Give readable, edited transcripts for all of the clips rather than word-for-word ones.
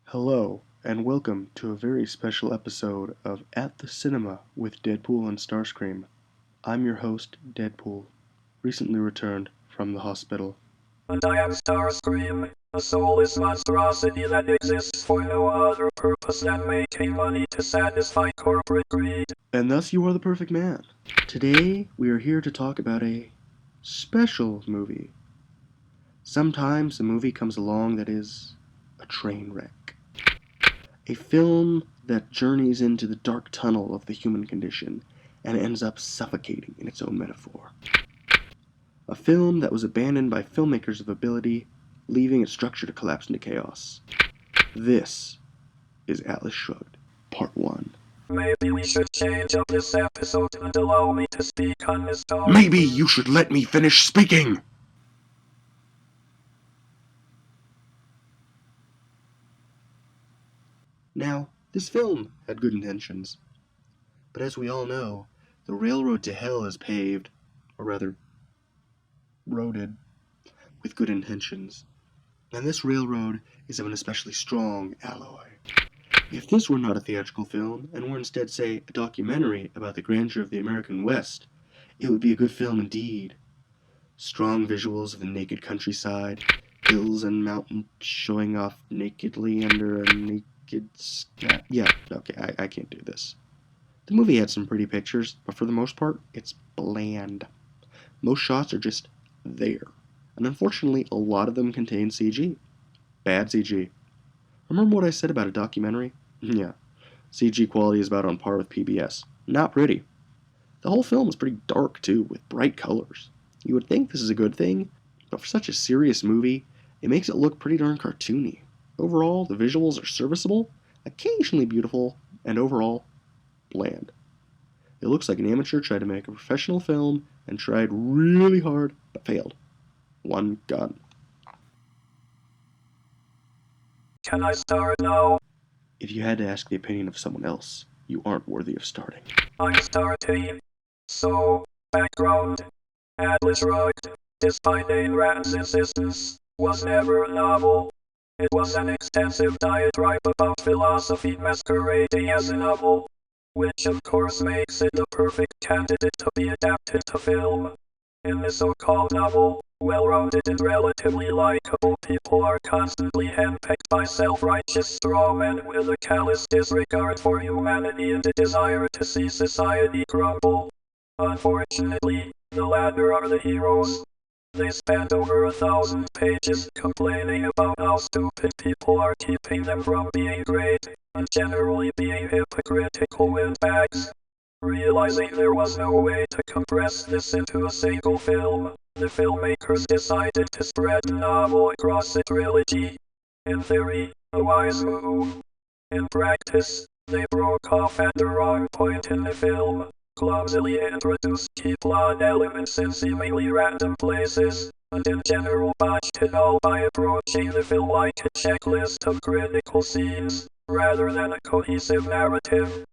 Hello, and welcome to a very special episode of At the Cinema with Deadpool and Starscream. I'm your host, Deadpool, recently returned from the hospital. And I am Starscream, a soulless monstrosity that exists for no other purpose than making money to satisfy corporate greed. And thus you are the perfect man. Today, we are here to talk about a special movie. Sometimes a movie comes along that is a train wreck. A film that journeys into the dark tunnel of the human condition and ends up suffocating in its own metaphor. A film that was abandoned by filmmakers of ability, leaving its structure to collapse into chaos. This is Atlas Shrugged, Part 1. Maybe we should change up this episode and allow me to speak on this topic. Maybe you should let me finish speaking! Now, this film had good intentions. But as we all know, the railroad to hell is paved, or rather, roaded, with good intentions. And this railroad is of an especially strong alloy. If this were not a theatrical film, and were instead, say, a documentary about the grandeur of the American West, it would be a good film indeed. Strong visuals of the naked countryside, hills and mountains showing off nakedly under a naked sky. Yeah, okay, I can't do this. The movie had some pretty pictures, but for the most part, it's bland. Most shots are just there. And unfortunately, a lot of them contain CG. Bad CG. Remember what I said about a documentary? Yeah. CG quality is about on par with PBS. Not pretty. The whole film is pretty dark, too, with bright colors. You would think this is a good thing, but for such a serious movie, it makes it look pretty darn cartoony. Overall, the visuals are serviceable, occasionally beautiful, and overall, bland. It looks like an amateur tried to make a professional film and tried really hard, but failed. One gun. Can I start now? If you had to ask the opinion of someone else, you aren't worthy of starting. I'm starting. So, background. Atlas Shrugged, despite Ayn Rand's insistence, was never a novel. It was an extensive diatribe about philosophy masquerading as a novel, which of course makes it the perfect candidate to be adapted to film. In the so-called novel, well-rounded and relatively likable people are constantly handpicked by self-righteous strawmen with a callous disregard for humanity and a desire to see society crumble. Unfortunately, the latter are the heroes. They spend over 1,000 pages complaining about how stupid people are keeping them from being great, and generally being hypocritical windbags. Realizing there was no way to compress this into a single film, the filmmakers decided to spread the novel across a trilogy. In theory, a wise move. In practice, they broke off at the wrong point in the film, clumsily introduced key plot elements in seemingly random places, and in general botched it all by approaching the film like a checklist of critical scenes, rather than a cohesive narrative.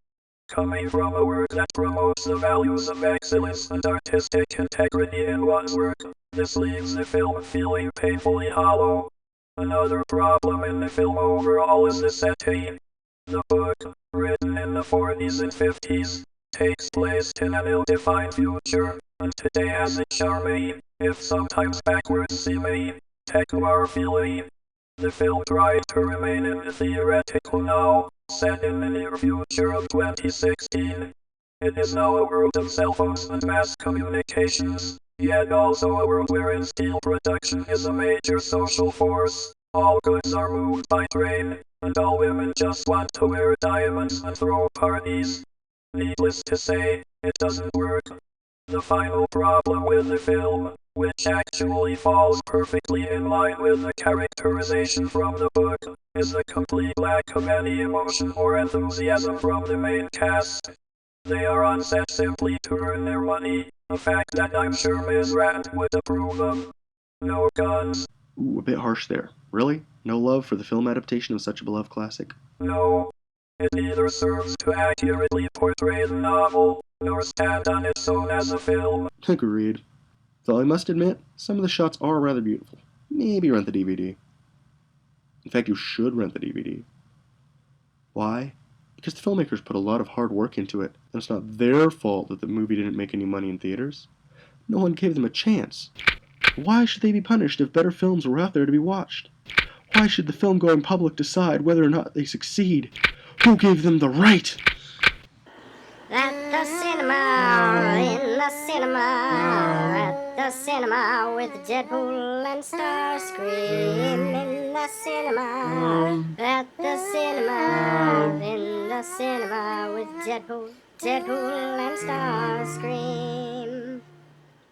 Coming from a work that promotes the values of excellence and artistic integrity in one's work, this leaves the film feeling painfully hollow. Another problem in the film overall is the setting. The book, written in the 40s and 50s, takes place in an ill-defined future, and today has a charming, if sometimes backwards seeming, tech-noir feeling. The film tried to remain in the theoretical now, set in the near future of 2016. It is now a world of cell phones and mass communications, yet also a world wherein steel production is a major social force. All goods are moved by train, and all women just want to wear diamonds and throw parties. Needless to say, it doesn't work. The final problem with the film, which actually falls perfectly in line with the characterization from the book, is the complete lack of any emotion or enthusiasm from the main cast. They are on set simply to earn their money, a fact that I'm sure Ms. Rand would approve of. No guns. Ooh, a bit harsh there. Really? No love for the film adaptation of such a beloved classic? No. It neither serves to accurately portray the novel, nor stand on its own as a film. Agreed. Though I must admit, some of the shots are rather beautiful. Maybe rent the DVD. In fact, you should rent the DVD. Why? Because the filmmakers put a lot of hard work into it, and it's not their fault that the movie didn't make any money in theaters. No one gave them a chance. Why should they be punished if better films were out there to be watched? Why should the film-going public decide whether or not they succeed? Who gave them the right? At the cinema, in the cinema, at the cinema with Deadpool and Starscream. In the cinema, at the cinema, in the cinema with Deadpool and Starscream.